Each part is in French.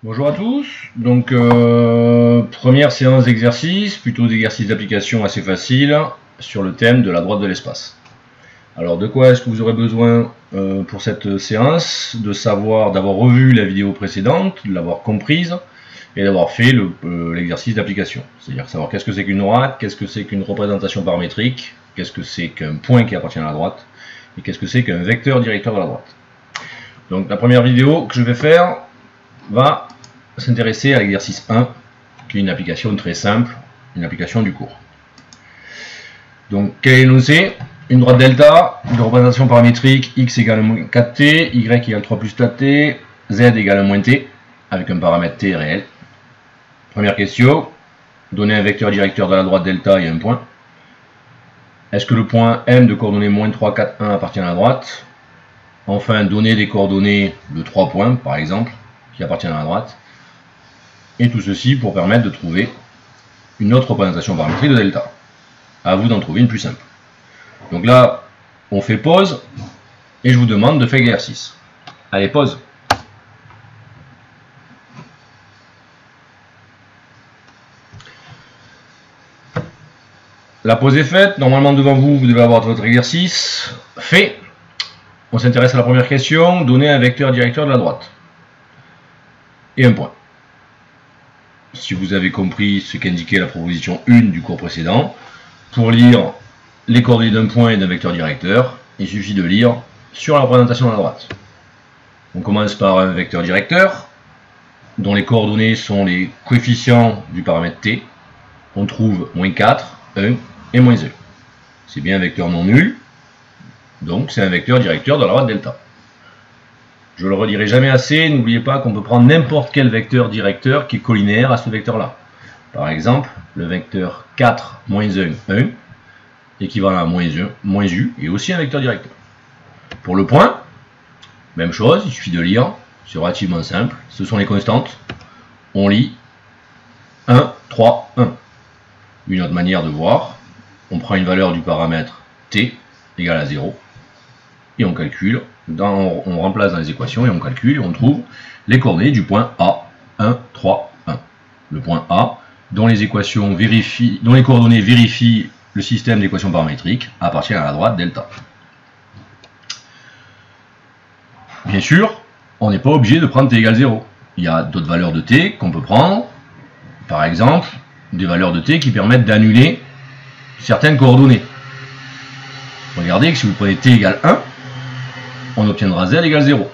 Bonjour à tous, donc première séance d'exercice, plutôt d'exercice d'application assez facile, sur le thème de la droite de l'espace. Alors de quoi est-ce que vous aurez besoin pour cette séance? De savoir, d'avoir revu la vidéo précédente, de l'avoir comprise, et d'avoir fait l'exercice d'application. C'est-à-dire savoir qu'est-ce que c'est qu'une droite, qu'est-ce que c'est qu'une représentation paramétrique, qu'est-ce que c'est qu'un point qui appartient à la droite, et qu'est-ce que c'est qu'un vecteur directeur de la droite. Donc la première vidéo que je vais faire va s'intéresser à l'exercice 1, qui est une application très simple, une application du cours. Donc, quel est l'énoncé? Une droite delta, de représentation paramétrique, x égale moins 4t, y égale 3 plus 4t, z égale moins t, avec un paramètre t réel. Première question, donner un vecteur directeur de la droite delta et un point. Est-ce que le point M de coordonnées moins 3, 4, 1 appartient à la droite? Enfin, donner des coordonnées de 3 points, par exemple, qui appartiennent à la droite. Et tout ceci pour permettre de trouver une autre représentation paramétrique de delta. À vous d'en trouver une plus simple. Donc là, on fait pause et je vous demande de faire l'exercice. Allez, pause. La pause est faite. Normalement, devant vous, vous devez avoir votre exercice fait. On s'intéresse à la première question. Donner un vecteur directeur de la droite. Et un point. Si vous avez compris ce qu'indiquait la proposition 1 du cours précédent, pour lire les coordonnées d'un point et d'un vecteur directeur, il suffit de lire sur la représentation de la droite. On commence par un vecteur directeur, dont les coordonnées sont les coefficients du paramètre t. On trouve moins 4, 1 et moins 1. C'est bien un vecteur non nul, donc c'est un vecteur directeur de la droite delta. Je le redirai jamais assez, n'oubliez pas qu'on peut prendre n'importe quel vecteur directeur qui est collinaire à ce vecteur-là. Par exemple, le vecteur 4, moins 1, 1, équivalent à moins 1, moins u, est aussi un vecteur directeur. Pour le point, même chose, il suffit de lire, c'est relativement simple, ce sont les constantes. On lit 1, 3, 1. Une autre manière de voir, on prend une valeur du paramètre t égale à 0, et on calcule, on remplace dans les équations et on calcule et on trouve les coordonnées du point A, 1, 3, 1. Le point A, dont les coordonnées vérifient le système d'équations paramétriques, appartient à la droite delta. Bien sûr, on n'est pas obligé de prendre t égale 0. Il y a d'autres valeurs de t qu'on peut prendre, par exemple, des valeurs de t qui permettent d'annuler certaines coordonnées. Regardez que si vous prenez t égale 1, on obtiendra z égale 0.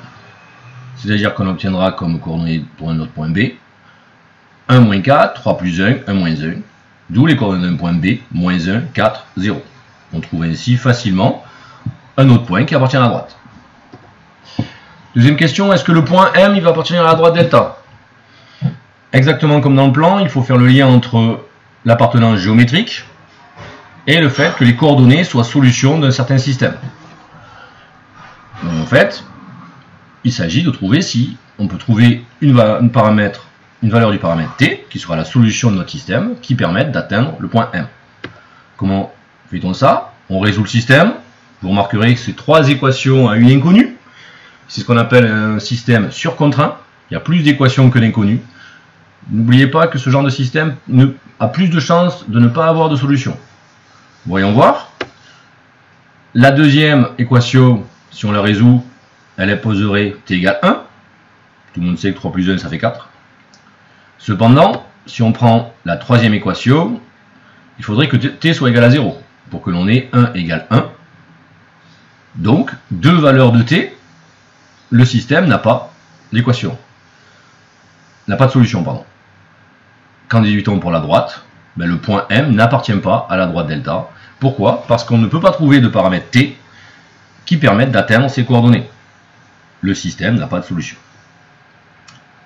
C'est-à-dire qu'on obtiendra comme coordonnées pour un autre point B, 1 moins 4, 3 plus 1, 1 moins 1. D'où les coordonnées d'un point B, moins 1, 4, 0. On trouve ainsi facilement un autre point qui appartient à la droite. Deuxième question, est-ce que le point M il va appartenir à la droite delta? Exactement comme dans le plan, il faut faire le lien entre l'appartenance géométrique et le fait que les coordonnées soient solutions d'un certain système. Donc, en fait, il s'agit de trouver si on peut trouver une valeur du paramètre t, qui sera la solution de notre système, qui permette d'atteindre le point M. Comment fait-on ça? On résout le système. Vous remarquerez que c'est trois équations à une inconnue. C'est ce qu'on appelle un système surcontraint. Il y a plus d'équations que d'inconnues. N'oubliez pas que ce genre de système a plus de chances de ne pas avoir de solution. Voyons voir. La deuxième équation, si on la résout, elle poserait t égale 1. Tout le monde sait que 3 plus 1, ça fait 4. Cependant, si on prend la troisième équation, il faudrait que t soit égal à 0 pour que l'on ait 1 égale 1. Donc, deux valeurs de t, le système n'a pas d'équation. N'a pas de solution, pardon. Qu'en déduit-on pour la droite? Ben, le point M n'appartient pas à la droite delta. Pourquoi? Parce qu'on ne peut pas trouver de paramètre t qui permettent d'atteindre ces coordonnées. Le système n'a pas de solution.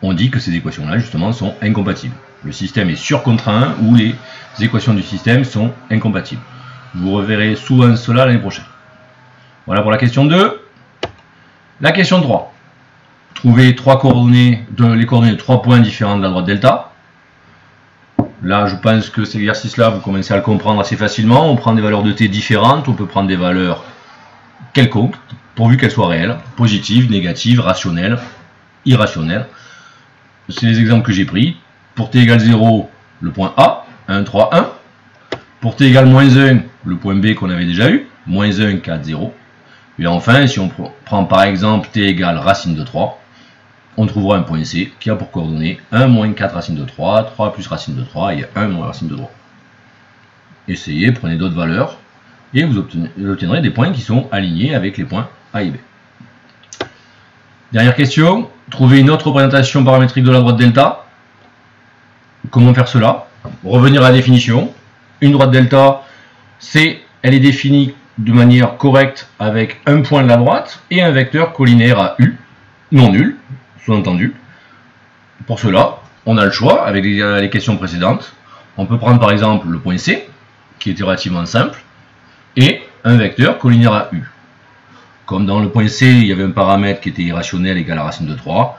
On dit que ces équations-là, justement, sont incompatibles. Le système est surcontraint ou les équations du système sont incompatibles. Vous reverrez souvent cela l'année prochaine. Voilà pour la question 2. La question 3. Trouver les coordonnées de 3 points différents de la droite delta. Là, je pense que cet exercice-là, vous commencez à le comprendre assez facilement. On prend des valeurs de t différentes, on peut prendre des valeurs quelconques, pourvu qu'elles soient réelles, positives, négatives, rationnelles, irrationnelles. c'est les exemples que j'ai pris. Pour t égale 0, le point A, 1, 3, 1. Pour t égale moins 1, le point B qu'on avait déjà eu, moins 1, 4, 0. Et enfin, si on prend par exemple t égale racine de 3, on trouvera un point C qui a pour coordonnées 1 moins 4 racine de 3, 3 plus racine de 3 et 1 moins racine de 3. Essayez, prenez d'autres valeurs et vous obtiendrez des points qui sont alignés avec les points A et B. Dernière question, trouver une autre représentation paramétrique de la droite delta. Comment faire cela? Revenir à la définition. Une droite delta, elle est définie de manière correcte avec un point de la droite et un vecteur collinaire à U, non nul, sous-entendu. Pour cela, on a le choix avec les questions précédentes. On peut prendre par exemple le point C, qui était relativement simple, et un vecteur collinaire à U. Comme dans le point C, il y avait un paramètre qui était irrationnel égal à racine de 3,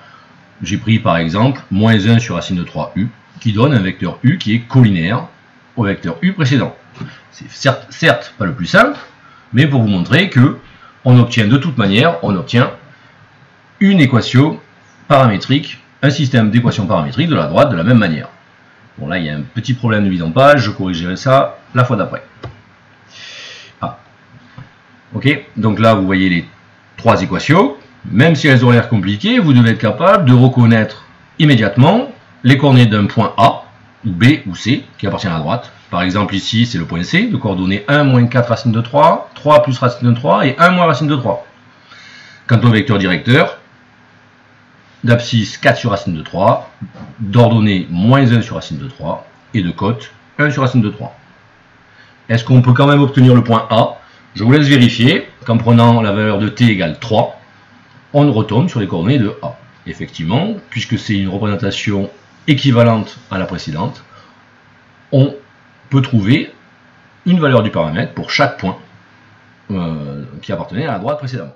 j'ai pris par exemple moins 1 sur racine de 3U, qui donne un vecteur U qui est collinaire au vecteur U précédent. C'est certes pas le plus simple, mais pour vous montrer que on obtient de toute manière, une équation paramétrique, un système d'équations paramétriques de la droite de la même manière. Bon là il y a un petit problème de mise en page, je corrigerai ça la fois d'après. Ah. Ok, donc là vous voyez les trois équations, même si elles ont l'air compliquées, vous devez être capable de reconnaître immédiatement les coordonnées d'un point A, ou B ou C, qui appartient à la droite. Par exemple ici c'est le point C, de coordonnées 1 moins 4 racine de 3, 3 plus racine de 3 et 1 moins racine de 3. Quant au vecteur directeur, d'abscisse 4 sur racine de 3, d'ordonnée moins 1 sur racine de 3, et de cote 1 sur racine de 3. Est-ce qu'on peut quand même obtenir le point A? Je vous laisse vérifier qu'en prenant la valeur de t égale 3, on retombe sur les coordonnées de A. Effectivement, puisque c'est une représentation équivalente à la précédente, on peut trouver une valeur du paramètre pour chaque point qui appartenait à la droite précédemment.